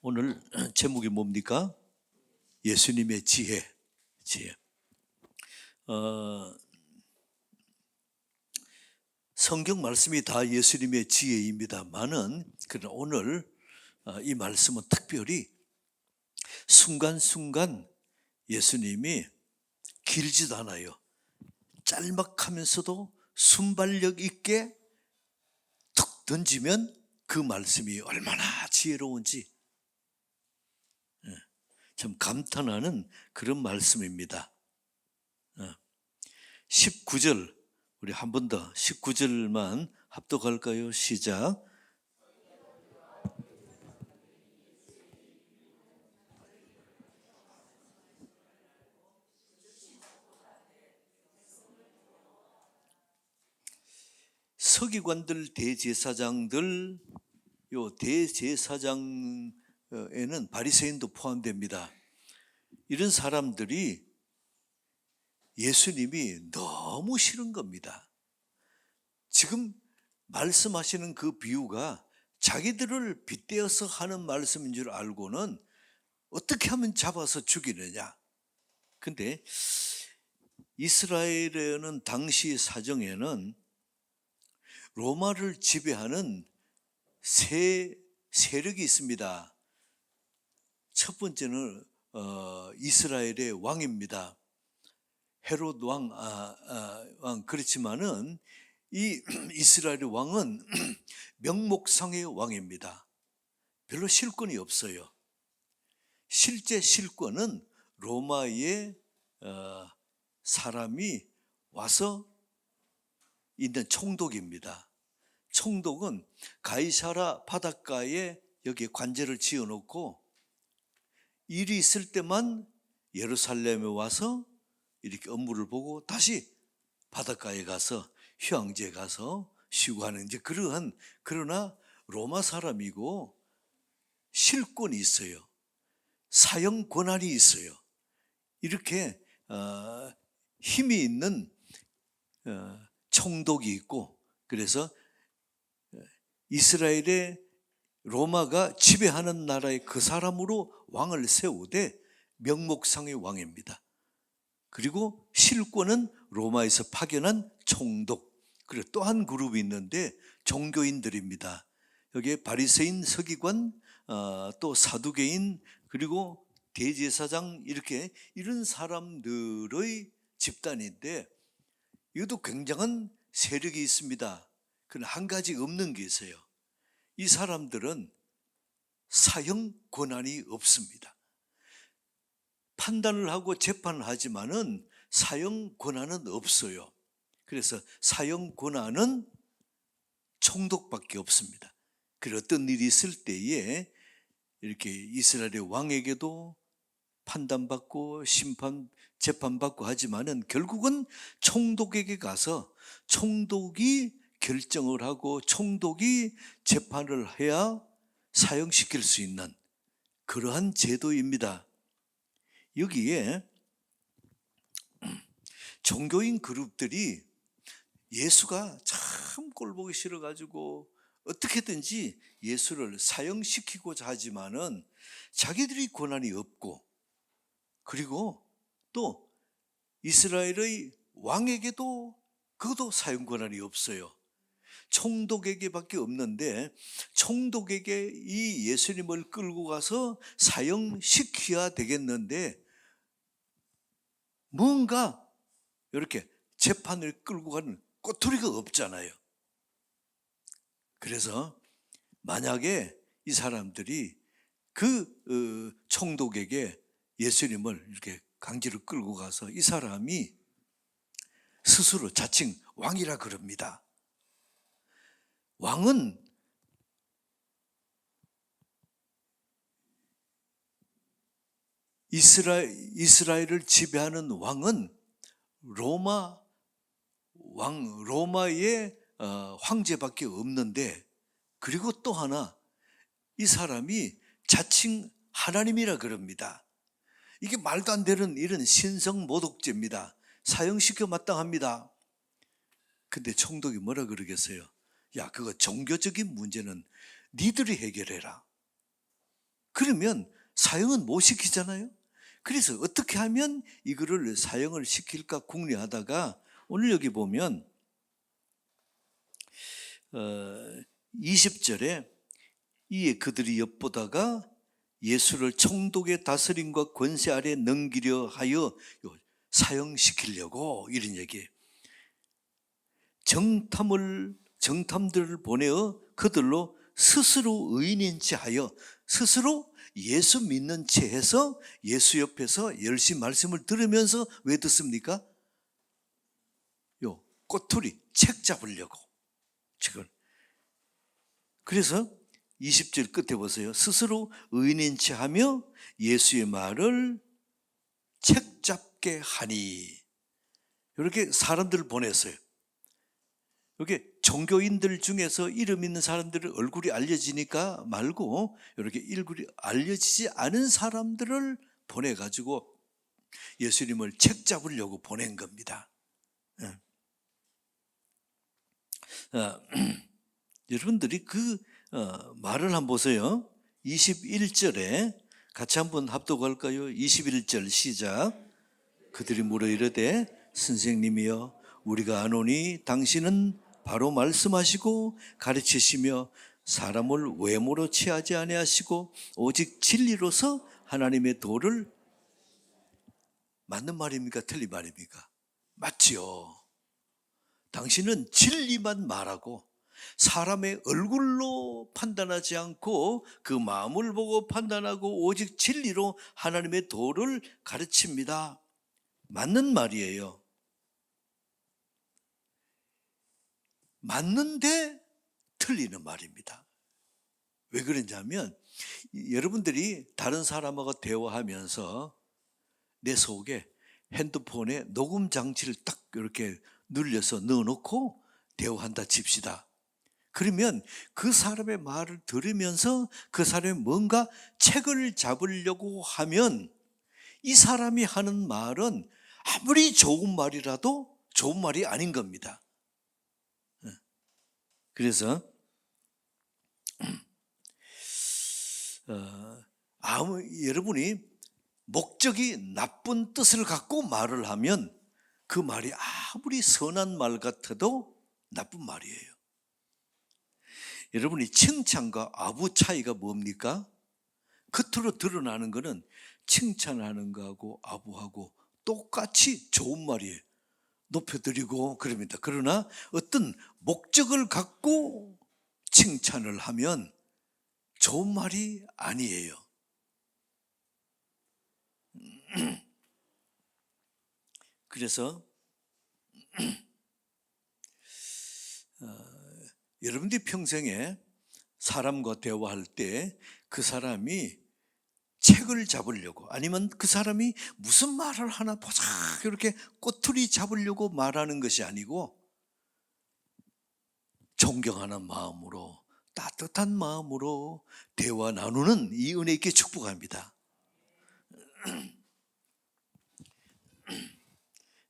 오늘 제목이 뭡니까? 예수님의 지혜. 성경 말씀이 다 예수님의 지혜입니다만은 그러나 오늘 이 말씀은 특별히 순간순간 예수님이 길지도 않아요. 짤막하면서도 순발력 있게 툭 던지면 그 말씀이 얼마나 지혜로운지 참 감탄하는 그런 말씀입니다. 19절 우리 한 번 더 19절만 합독할까요? 시작. 서기관들, 대제사장들, 요 대제사장에는 바리새인도 포함됩니다. 이런 사람들이 예수님이 너무 싫은 겁니다. 지금 말씀하시는 그 비유가 자기들을 빗대어서 하는 말씀인 줄 알고는 어떻게 하면 잡아서 죽이느냐. 근데 이스라엘에는 당시 사정에는 로마를 지배하는 세 세력이 있습니다. 첫 번째는 이스라엘의 왕입니다. 헤롯 왕, 그렇지만은 이 이스라엘의 왕은 명목상의 왕입니다. 별로 실권이 없어요. 실제 실권은 로마의 사람이 와서 있는 총독입니다. 총독은 가이사라 바닷가에 여기에 관제를 지어놓고 일이 있을 때만 예루살렘에 와서 이렇게 업무를 보고 다시 바닷가에 가서 휴양지에 가서 쉬고 하는 이제 그러한, 그러나 로마 사람이고 실권이 있어요. 사형 권한이 있어요. 이렇게 힘이 있는 총독이 있고, 그래서 이스라엘의 로마가 지배하는 나라의 그 사람으로 왕을 세우되 명목상의 왕입니다. 그리고 실권은 로마에서 파견한 총독, 그리고 또 한 그룹이 있는데 종교인들입니다. 여기에 바리새인, 서기관, 또 사두개인, 그리고 대제사장, 이렇게 이런 사람들의 집단인데 이것도 굉장한 세력이 있습니다. 그러나 한 가지 없는 게 있어요. 이 사람들은 사형 권한이 없습니다. 판단을 하고 재판을 하지만은 사형 권한은 없어요. 그래서 사형 권한은 총독밖에 없습니다. 그리고 어떤 일이 있을 때에 이렇게 이스라엘의 왕에게도 판단받고 재판받고 하지만은 결국은 총독에게 가서 총독이 결정을 하고 총독이 재판을 해야 사형시킬 수 있는 그러한 제도입니다. 여기에 종교인 그룹들이 예수가 참 꼴보기 싫어가지고 어떻게든지 예수를 사형시키고자 하지만은 자기들이 권한이 없고, 그리고 또 이스라엘의 왕에게도 그것도 사형 권한이 없어요. 총독에게밖에 없는데 총독에게 이 예수님을 끌고 가서 사형시켜야 되겠는데 뭔가 이렇게 재판을 끌고 가는 꼬투리가 없잖아요. 그래서 만약에 이 사람들이 그 총독에게 예수님을 이렇게 강제로 끌고 가서 이 사람이 스스로 자칭 왕이라 그럽니다. 왕은 이스라엘을 지배하는 왕은 로마의 황제밖에 없는데, 그리고 또 하나 이 사람이 자칭 하나님이라 그럽니다. 이게 말도 안 되는 이런 신성모독죄입니다. 사형시켜 마땅합니다. 근데 총독이 뭐라 그러겠어요? 야, 그거 종교적인 문제는 니들이 해결해라. 그러면 사형은 못 시키잖아요. 그래서 어떻게 하면 이거를 사형을 시킬까 궁리하다가 오늘 여기 보면 20절에 이에 그들이 엿보다가 예수를 총독의 다스림과 권세 아래 넘기려 하여 사형시키려고 이런 얘기예요. 정탐들을 보내어 그들로 스스로 의인인 채 하여 스스로 예수 믿는 채 해서 예수 옆에서 열심히 말씀을 들으면서 왜 듣습니까? 요 꼬투리 책 잡으려고 지금. 그래서 20절 끝에 보세요. 스스로 의인인 채 하며 예수의 말을 책 잡게 하니, 이렇게 사람들을 보냈어요. 이렇게 종교인들 중에서 이름 있는 사람들의 얼굴이 알려지니까 말고 이렇게 얼굴이 알려지지 않은 사람들을 보내가지고 예수님을 책 잡으려고 보낸 겁니다. 여러분들이 그 말을 한번 보세요. 21절에 같이 한번 합독할까요? 21절 시작. 그들이 물어 이르되 선생님이여 우리가 아노니 당신은 바로 말씀하시고 가르치시며 사람을 외모로 취하지 아니하시고 오직 진리로서 하나님의 도를, 맞는 말입니까? 틀린 말입니까? 맞지요. 당신은 진리만 말하고 사람의 얼굴로 판단하지 않고 그 마음을 보고 판단하고 오직 진리로 하나님의 도를 가르칩니다. 맞는 말이에요. 맞는데 틀리는 말입니다. 왜 그러냐면 여러분들이 다른 사람하고 대화하면서 내 속에 핸드폰에 녹음 장치를 딱 이렇게 눌려서 넣어놓고 대화한다 칩시다. 그러면 그 사람의 말을 들으면서 그 사람이 뭔가 책을 잡으려고 하면 이 사람이 하는 말은 아무리 좋은 말이라도 좋은 말이 아닌 겁니다. 그래서 여러분이 목적이 나쁜 뜻을 갖고 말을 하면 그 말이 아무리 선한 말 같아도 나쁜 말이에요. 여러분이 칭찬과 아부 차이가 뭡니까? 겉으로 드러나는 것은 칭찬하는 거하고 아부하고 똑같이 좋은 말이에요. 높여드리고 그럽니다. 그러나 어떤 목적을 갖고 칭찬을 하면 좋은 말이 아니에요. 그래서 여러분들이 평생에 사람과 대화할 때 그 사람이 책을 잡으려고 아니면 그 사람이 무슨 말을 하나 보자 이렇게 꼬투리 잡으려고 말하는 것이 아니고 존경하는 마음으로 따뜻한 마음으로 대화 나누는 이 은혜 있게 축복합니다.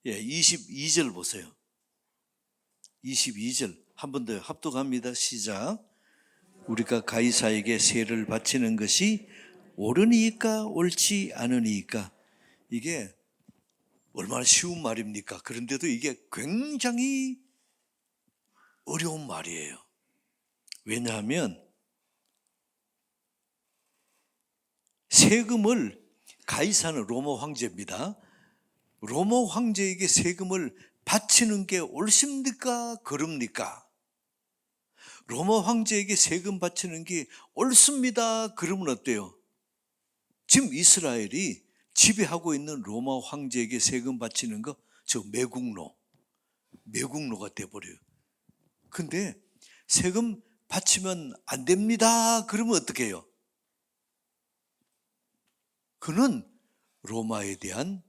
22절 보세요. 22절 한 번 더 합독합니다. 시작. 우리가 가이사에게 세를 바치는 것이 옳으니까 옳지 않으니까. 이게 얼마나 쉬운 말입니까? 그런데도 이게 굉장히 어려운 말이에요. 왜냐하면 세금을, 가이사는 로마 황제입니다. 로마 황제에게 세금을 바치는 게 옳습니까? 그럽니까? 로마 황제에게 세금 바치는 게 옳습니다. 그러면 어때요? 지금 이스라엘이 지배하고 있는 로마 황제에게 세금 바치는 거, 저 매국노가 돼버려요. 근데 세금 바치면 안 됩니다. 그러면 어떻게 해요? 그는 로마에 대한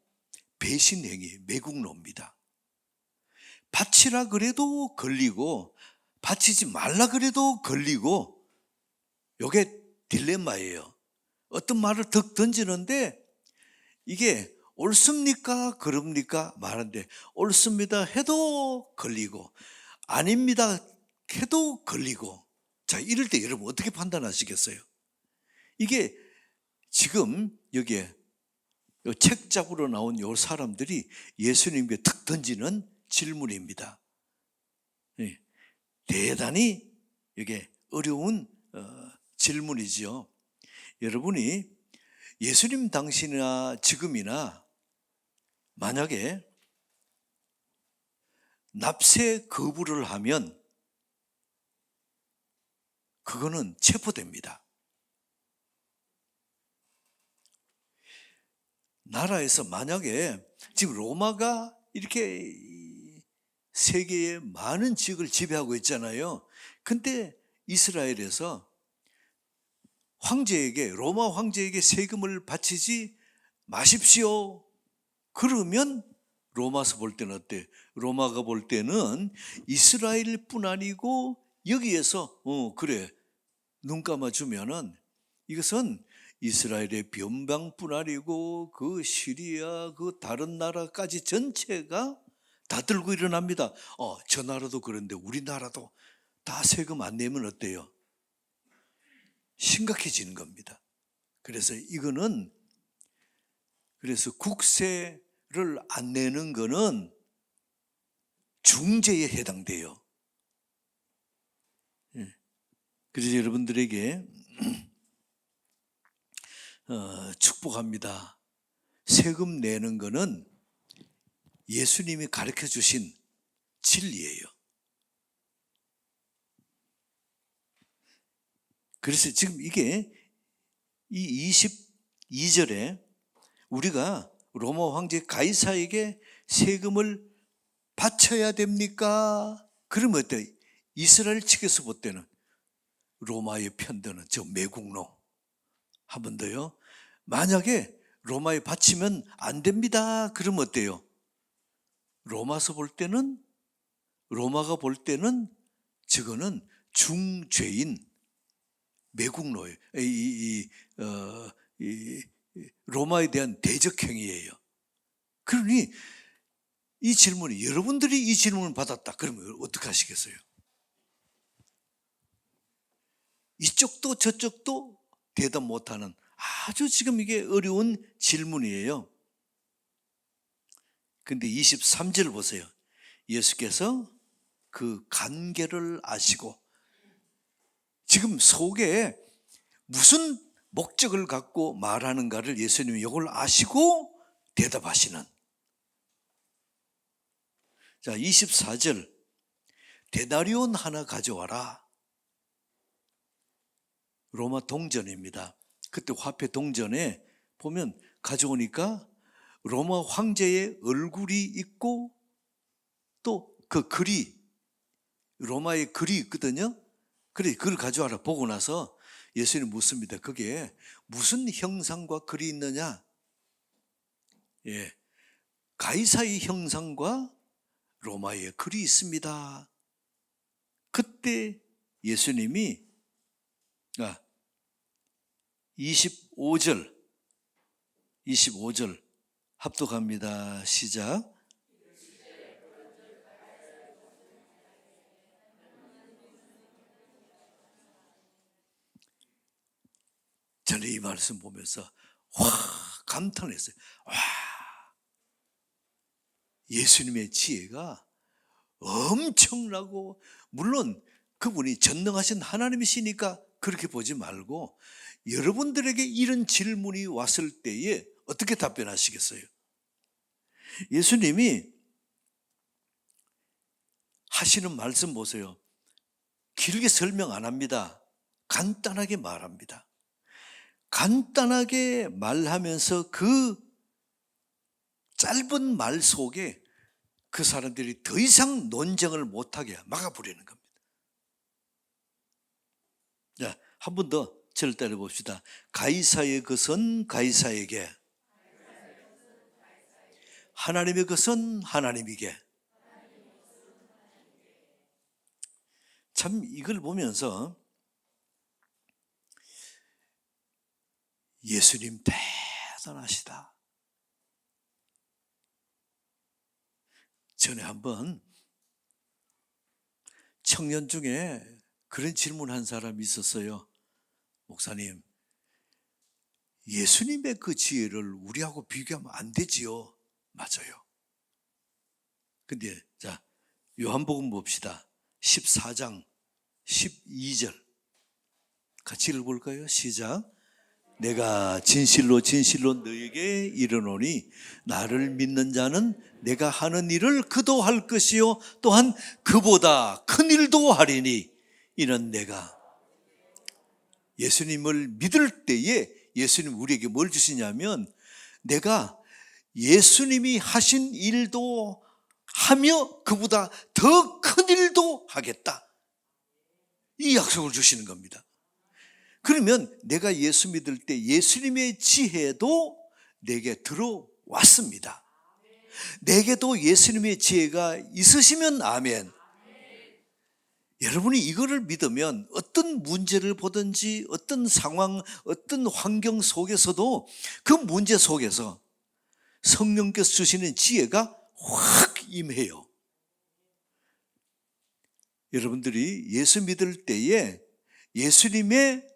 배신 행위, 매국노입니다. 바치라 그래도 걸리고 바치지 말라 그래도 걸리고, 이게 딜레마예요. 어떤 말을 덕 던지는데 이게 옳습니까? 그럽니까? 말하는데 옳습니다 해도 걸리고 아닙니다 해도 걸리고. 자, 이럴 때 여러분 어떻게 판단하시겠어요? 이게 지금 여기에 책잡으로 나온 요 사람들이 예수님께 툭 던지는 질문입니다. 대단히 이게 어려운 질문이지요. 여러분이 예수님 당시나 지금이나 만약에 납세 거부를 하면 그거는 체포됩니다. 나라에서 만약에 지금 로마가 이렇게 세계의 많은 지역을 지배하고 있잖아요. 근데 이스라엘에서 황제에게, 로마 황제에게 세금을 바치지 마십시오. 그러면 로마서 볼 때는 어때? 로마가 볼 때는 이스라엘뿐 아니고 여기에서 그래 눈 감아주면은 이것은 이스라엘의 변방뿐 아니고 그 시리아 그 다른 나라까지 전체가 다 들고 일어납니다. 저 나라도 그런데 우리나라도 다 세금 안 내면 어때요? 심각해지는 겁니다. 그래서 이거는 그래서 국세를 안 내는 거는 중죄에 해당돼요. 그래서 여러분들에게 축복합니다. 세금 내는 거는 예수님이 가르쳐 주신 진리예요. 그래서 지금 이게 이 22절에 우리가 로마 황제 가이사에게 세금을 바쳐야 됩니까? 그러면 어때요? 이스라엘 측에서 볼 때는 로마의 편드는 저 매국노. 한 번 더요. 만약에 로마에 바치면 안 됩니다. 그러면 어때요? 로마가 볼 때는 저거는 중죄인 매국노예요. 로마에 대한 대적 행위예요. 그러니 이 질문이 여러분들이 이 질문을 받았다. 그러면 어떻게 하시겠어요? 이쪽도 저쪽도 대답 못하는 아주 지금 이게 어려운 질문이에요. 근데 23절 보세요. 예수께서 그 관계를 아시고 지금 속에 무슨 목적을 갖고 말하는가를 예수님이 이걸 아시고 대답하시는. 자, 24절. 데나리온 하나 가져와라. 로마 동전입니다. 그때 화폐 동전에 보면 가져오니까 로마 황제의 얼굴이 있고 또 그 글이 로마의 글이 있거든요. 그래, 그걸 가져와라. 보고 나서 예수님 묻습니다. 그게 무슨 형상과 글이 있느냐? 예, 가이사의 형상과 로마의 글이 있습니다. 그때 예수님이 25절 합독합니다. 시작. 저는 이 말씀 보면서 감탄을 했어요. 예수님의 지혜가 엄청나고, 물론 그분이 전능하신 하나님이시니까 그렇게 보지 말고 여러분들에게 이런 질문이 왔을 때에 어떻게 답변하시겠어요? 예수님이 하시는 말씀 보세요. 길게 설명 안 합니다. 간단하게 말합니다. 간단하게 말하면서 그 짧은 말 속에 그 사람들이 더 이상 논쟁을 못하게 막아버리는 겁니다. 자, 한 번 더 저를 따라 봅시다. 가이사의 것은 가이사에게, 하나님의 것은 하나님에게. 참 이걸 보면서 예수님 대단하시다. 전에 한번 청년 중에 그런 질문한 사람이 있었어요. 목사님, 예수님의 그 지혜를 우리하고 비교하면 안 되지요. 맞아요. 근데 자, 요한복음 봅시다. 14장 12절 같이 읽어볼까요? 시작. 내가 진실로 진실로 너에게 이르노니 나를 믿는 자는 내가 하는 일을 그도 할 것이요 또한 그보다 큰 일도 하리니 이는 내가 예수님을 믿을 때에 예수님 우리에게 뭘 주시냐면 내가 예수님이 하신 일도 하며 그보다 더 큰 일도 하겠다. 이 약속을 주시는 겁니다. 그러면 내가 예수 믿을 때 예수님의 지혜도 내게 들어왔습니다. 내게도 예수님의 지혜가 있으시면 아멘. 여러분이 이거를 믿으면 어떤 문제를 보든지 어떤 상황, 어떤 환경 속에서도 그 문제 속에서 성령께서 주시는 지혜가 확 임해요. 여러분들이 예수 믿을 때에 예수님의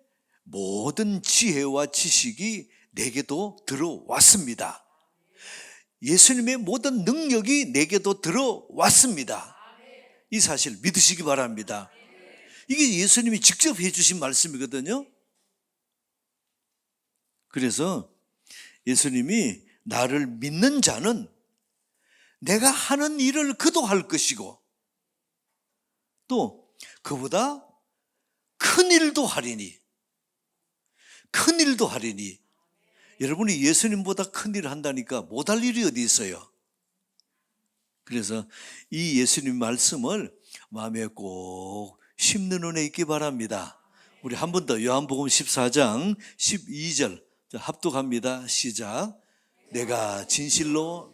모든 지혜와 지식이 내게도 들어왔습니다. 예수님의 모든 능력이 내게도 들어왔습니다. 이 사실 믿으시기 바랍니다. 이게 예수님이 직접 해주신 말씀이거든요. 그래서 예수님이 나를 믿는 자는 내가 하는 일을 그도 할 것이고 또 그보다 큰 일도 하리니 큰 일도 하리니 여러분이 예수님보다 큰 일을 한다니까 못할 일이 어디 있어요. 그래서 이 예수님 말씀을 마음에 꼭 심는 은혜 있기 바랍니다. 우리 한 번 더 요한복음 14장 12절 합독합니다. 시작. 내가 진실로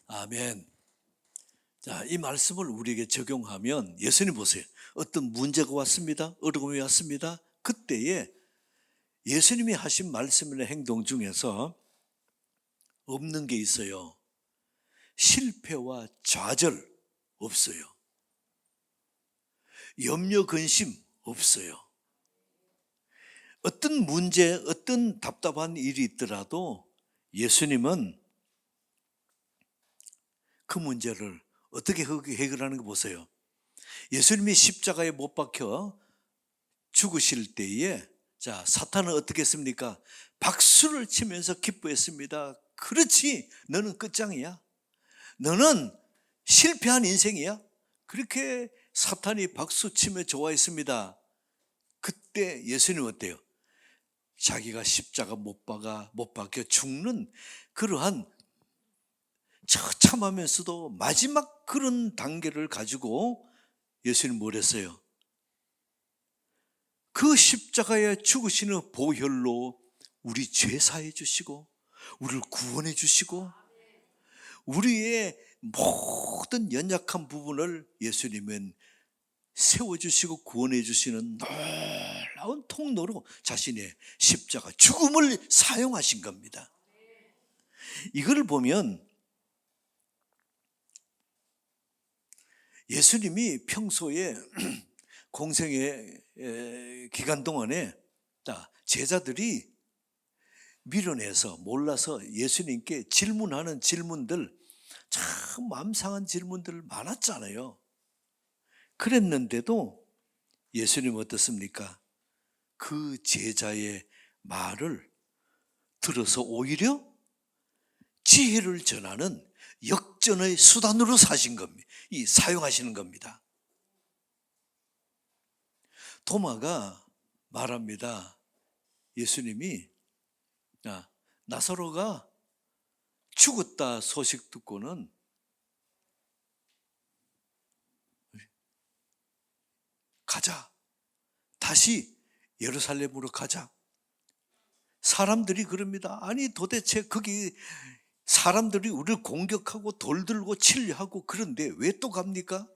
아멘. 자, 이 말씀을 우리에게 적용하면 예수님 보세요. 어떤 문제가 왔습니다. 어려움이 왔습니다. 그때에 예수님이 하신 말씀이나 행동 중에서 없는 게 있어요. 실패와 좌절 없어요. 염려, 근심 없어요. 어떤 문제, 어떤 답답한 일이 있더라도 예수님은 그 문제를 어떻게 해결하는 거 보세요. 예수님이 십자가에 못 박혀 죽으실 때에 자, 사탄은 어떻게 했습니까? 박수를 치면서 기뻐했습니다. 그렇지, 너는 끝장이야. 너는 실패한 인생이야. 그렇게 사탄이 박수 치며 좋아했습니다. 그때 예수님 어때요? 자기가 십자가 못 박혀 죽는 그러한 처참하면서도 마지막 그런 단계를 가지고 예수님 뭘 했어요? 그 십자가에 죽으시는 보혈로 우리 죄 사해 주시고 우리를 구원해 주시고 우리의 모든 연약한 부분을 예수님은 세워주시고 구원해 주시는 놀라운 통로로 자신의 십자가 죽음을 사용하신 겁니다. 이걸 보면 예수님이 평소에 공생의 기간 동안에 제자들이 미련해서 몰라서 예수님께 질문하는 질문들 참 마음 상한 질문들 많았잖아요. 그랬는데도 예수님 어떻습니까? 그 제자의 말을 들어서 오히려 지혜를 전하는 역전의 수단으로 사신 겁니다. 사용하시는 겁니다. 도마가 말합니다. 예수님이 나사로가 죽었다 소식 듣고는 가자. 다시 예루살렘으로 가자. 사람들이 그럽니다. 아니 도대체 거기 사람들이 우리를 공격하고 돌 들고 치려 하고 그런데 왜 또 갑니까?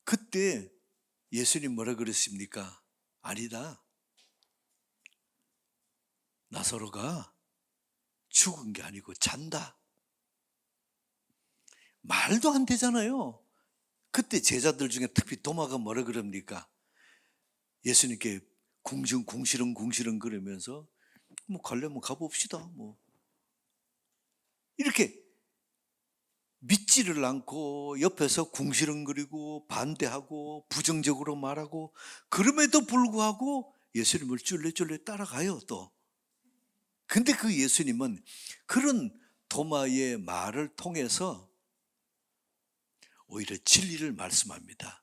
그때 예수님 뭐라 그랬습니까? 아니다. 나사로가 죽은 게 아니고 잔다. 말도 안 되잖아요. 그때 제자들 중에 특히 도마가 뭐라 그럽니까? 예수님께 궁시렁 그러면서 뭐 가려면 가봅시다. 뭐 이렇게 믿지를 않고 옆에서 궁시렁거리고 반대하고 부정적으로 말하고, 그럼에도 불구하고 예수님을 쫄래쫄래 따라가요 또. 근데 그 예수님은 그런 도마의 말을 통해서 오히려 진리를 말씀합니다.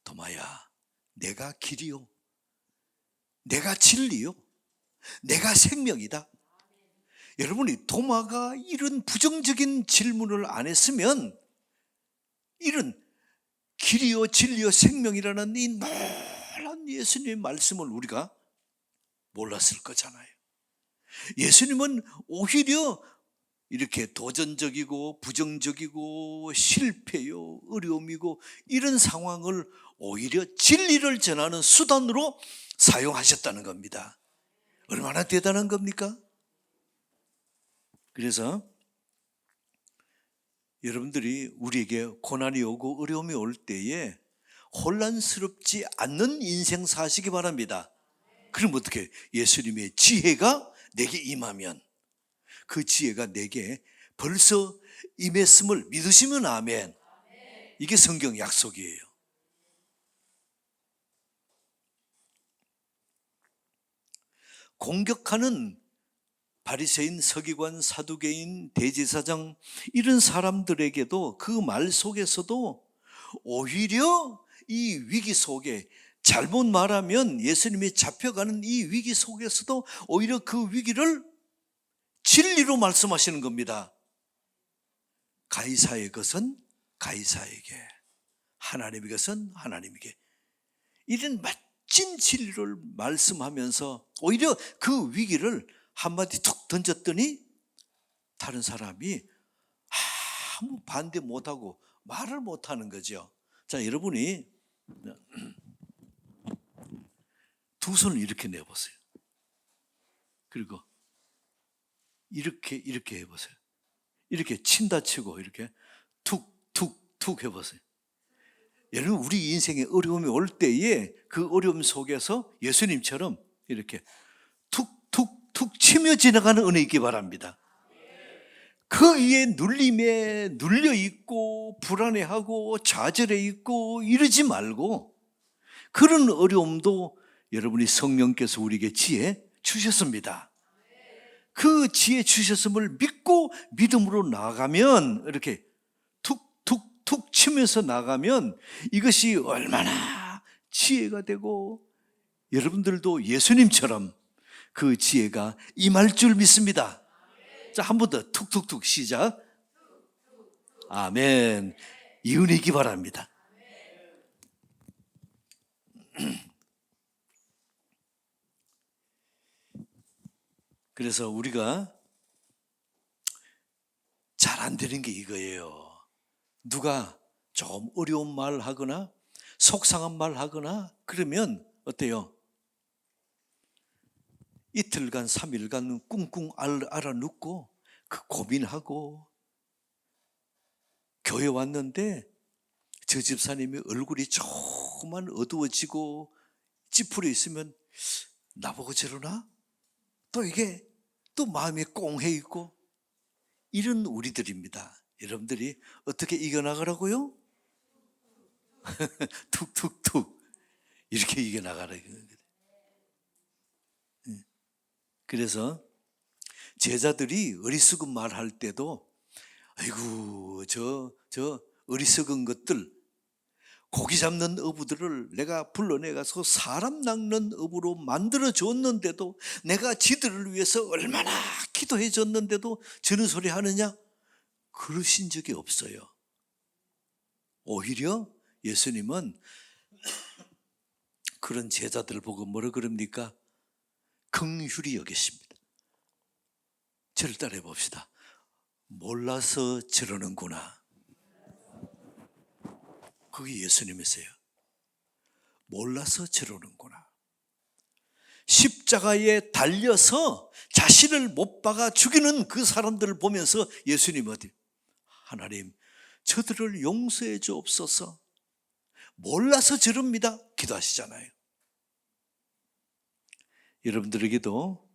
도마야, 내가 길이요, 내가 진리요, 내가 생명이다. 여러분이 도마가 이런 부정적인 질문을 안 했으면 이런 길이요 진리요 생명이라는 이 놀라운 예수님의 말씀을 우리가 몰랐을 거잖아요. 예수님은 오히려 이렇게 도전적이고 부정적이고 실패요 어려움이고 이런 상황을 오히려 진리를 전하는 수단으로 사용하셨다는 겁니다. 얼마나 대단한 겁니까? 그래서 여러분들이 우리에게 고난이 오고 어려움이 올 때에 혼란스럽지 않는 인생 사시기 바랍니다. 그럼 어떻게? 예수님의 지혜가 내게 임하면 그 지혜가 내게 벌써 임했음을 믿으시면 아멘. 이게 성경 약속이에요. 공격하는 바리새인, 서기관, 사두개인, 대제사장 이런 사람들에게도 그 말 속에서도 오히려 이 위기 속에, 잘못 말하면 예수님이 잡혀가는 이 위기 속에서도 오히려 그 위기를 진리로 말씀하시는 겁니다. 가이사의 것은 가이사에게, 하나님의 것은 하나님에게. 이런 멋진 진리를 말씀하면서 오히려 그 위기를 한마디 툭 던졌더니 다른 사람이 아무 반대 못하고 말을 못하는 거죠. 자, 여러분이 두 손을 이렇게 내보세요. 그리고 이렇게 해보세요. 이렇게 친다 치고 이렇게 툭 해보세요. 여러분, 우리 인생에 어려움이 올 때에 그 어려움 속에서 예수님처럼 이렇게 툭 치며 지나가는 은혜 있기 바랍니다. 그 위에 눌림에 눌려있고 불안해하고 좌절해있고 이러지 말고, 그런 어려움도 여러분이 성령께서 우리에게 지혜 주셨습니다. 그 지혜 주셨음을 믿고 믿음으로 나가면, 이렇게 툭 치면서 나가면 이것이 얼마나 지혜가 되고 여러분들도 예수님처럼 그 지혜가 임할 줄 믿습니다. 자, 한 번 더 툭툭 시작. 아멘. 이 은혜 있기 바랍니다. 그래서 우리가 잘 안 되는 게 이거예요. 누가 좀 어려운 말 하거나 속상한 말 하거나 그러면 어때요? 이틀간 3일간 꿍꿍 알아눕고 그 고민하고, 교회 왔는데 저 집사님이 얼굴이 조금만 어두워지고 찌푸려 있으면 나보고 저러나? 또 이게 또 마음이 꽁해 있고, 이런 우리들입니다. 여러분들이 어떻게 이겨나가라고요? 툭툭툭 이렇게 이겨나가라. 그래서 제자들이 어리석은 말할 때도 아이고 저 어리석은 것들, 고기 잡는 어부들을 내가 불러내가서 사람 낚는 어부로 만들어 줬는데도, 내가 지들을 위해서 얼마나 기도해 줬는데도 저런 소리 하느냐? 그러신 적이 없어요. 오히려 예수님은 그런 제자들을 보고 뭐라 그럽니까? 긍휼히 여기십니다. 저를 따라해 봅시다. 몰라서 저러는구나. 그게 예수님이세요. 몰라서 저러는구나. 십자가에 달려서 자신을 못 박아 죽이는 그 사람들을 보면서 예수님 어디 하나님 저들을 용서해 주옵소서 몰라서 저럽니다 기도하시잖아요. 여러분들에게도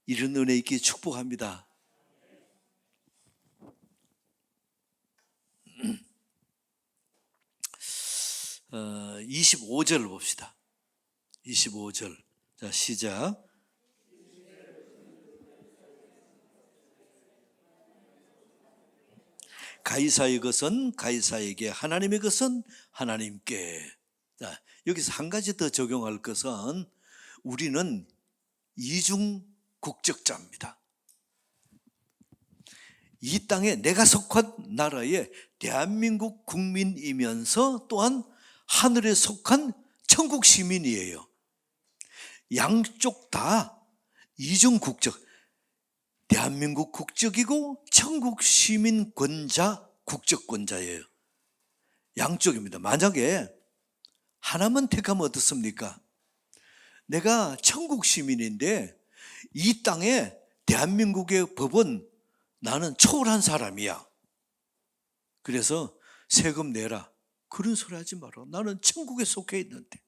이런 은혜 있게 축복합니다. 25절 봅시다. 25절. 자, 시작. 가이사의 것은 가이사에게, 하나님의 것은 하나님께. 자, 여기서 한 가지 더 적용할 것은 우리는 이중 국적자입니다. 이 땅에 내가 속한 나라의 대한민국 국민이면서 또한 하늘에 속한 천국 시민이에요. 양쪽 다 이중 국적, 대한민국 국적이고 천국 시민권자, 국적권자예요. 양쪽입니다. 만약에 하나만 택하면 어떻습니까? 내가 천국 시민인데 이 땅에 대한민국의 법은 나는 초월한 사람이야. 그래서 세금 내라. 그런 소리 하지 마라. 나는 천국에 속해 있는데.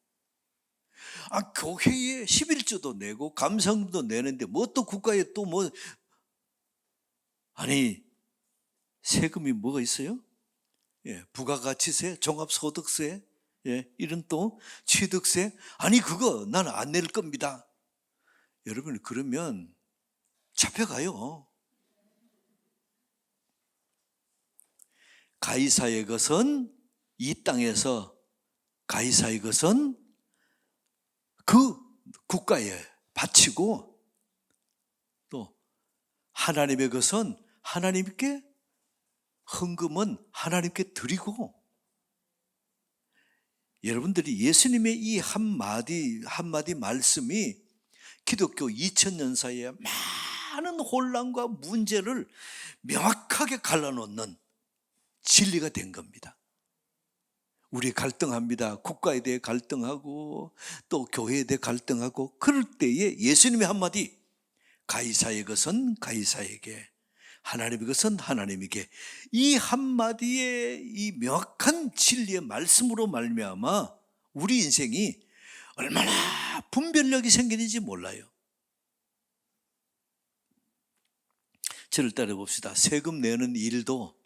교회에 11조도 내고 감사금도 내는데 뭐 또 국가에 또 뭐, 아니 세금이 뭐가 있어요? 예, 부가가치세, 종합소득세, 예, 이런 또 취득세. 아니 그거 나는 안 낼 겁니다. 여러분 그러면 잡혀가요. 가이사의 것은 이 땅에서, 가이사의 것은 그 국가에 바치고, 또 하나님의 것은 하나님께, 헌금은 하나님께 드리고. 여러분들이 예수님의 이 한마디 말씀이 기독교 2000년 사이에 많은 혼란과 문제를 명확하게 갈라놓는 진리가 된 겁니다. 우리 갈등합니다. 국가에 대해 갈등하고 또 교회에 대해 갈등하고, 그럴 때에 예수님의 한마디, 가이사의 것은 가이사에게, 하나님의 것은 하나님에게, 이 한마디의 이 명확한 진리의 말씀으로 말미암아 우리 인생이 얼마나 분별력이 생기는지 몰라요. 저를 따라 봅시다. 세금 내는 일도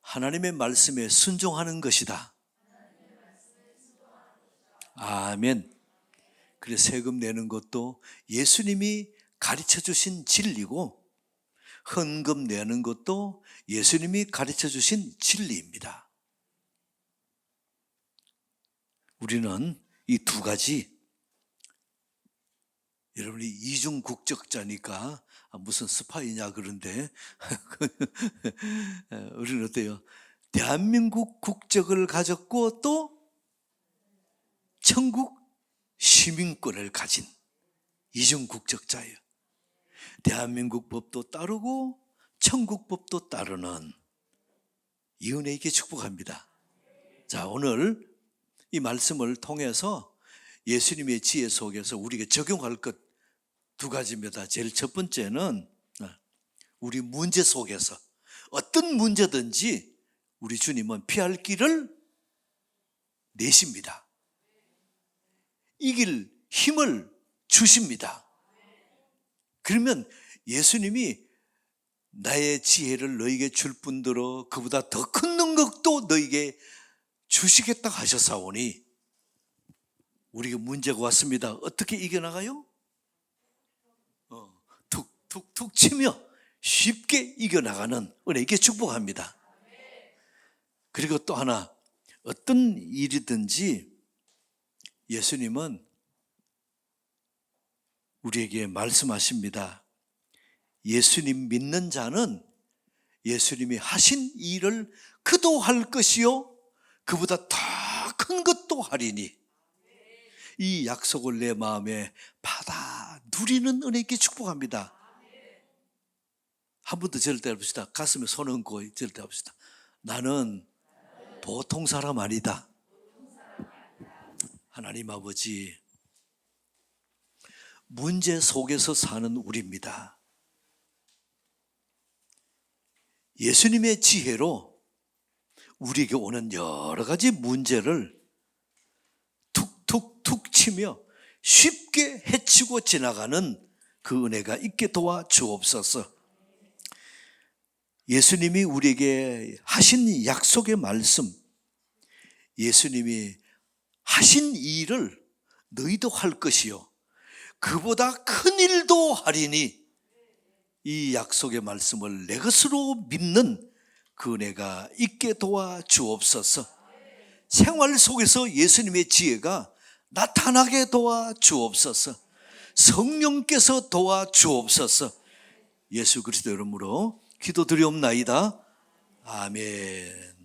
하나님의 말씀에 순종하는 것이다. 아멘. 그래서 세금 내는 것도 예수님이 가르쳐 주신 진리고, 헌금 내는 것도 예수님이 가르쳐 주신 진리입니다. 우리는 이 두 가지, 여러분이 이중 국적자니까 무슨 스파이냐 그런데 우리는 어때요? 대한민국 국적을 가졌고 또 천국 시민권을 가진 이중 국적자예요. 대한민국 법도 따르고 천국 법도 따르는 이 은혜에게 축복합니다. 자, 오늘 이 말씀을 통해서 예수님의 지혜 속에서 우리가 적용할 것 두 가지입니다. 제일 첫 번째는 우리 문제 속에서 어떤 문제든지 우리 주님은 피할 길을 내십니다. 이길 힘을 주십니다. 그러면 예수님이 나의 지혜를 너에게 줄 뿐더러 그보다 더 큰 능력도 너에게 주시겠다 하셨사오니, 우리가 문제가 왔습니다. 어떻게 이겨나가요? 툭툭툭 치며 쉽게 이겨나가는 은혜에게 축복합니다. 그리고 또 하나, 어떤 일이든지 예수님은 우리에게 말씀하십니다. 예수님 믿는 자는 예수님이 하신 일을 그도 할 것이요 그보다 더 큰 것도 하리니, 이 약속을 내 마음에 받아 누리는 은혜에게 축복합니다. 한 번 더 저를 따라봅시다. 가슴에 손 얹고 저를 따라봅시다. 나는 보통 사람 아니다. 하나님 아버지, 문제 속에서 사는 우리입니다. 예수님의 지혜로 우리에게 오는 여러 가지 문제를 툭툭툭 치며 쉽게 헤치고 지나가는 그 은혜가 있게 도와 주옵소서. 예수님이 우리에게 하신 약속의 말씀, 예수님이 하신 일을 너희도 할 것이요 그보다 큰 일도 하리니, 이 약속의 말씀을 내 것으로 믿는 그 은혜가 있게 도와 주옵소서. 생활 속에서 예수님의 지혜가 나타나게 도와 주옵소서. 성령께서 도와 주옵소서. 예수 그리스도 이름으로 기도드리옵나이다. 아멘.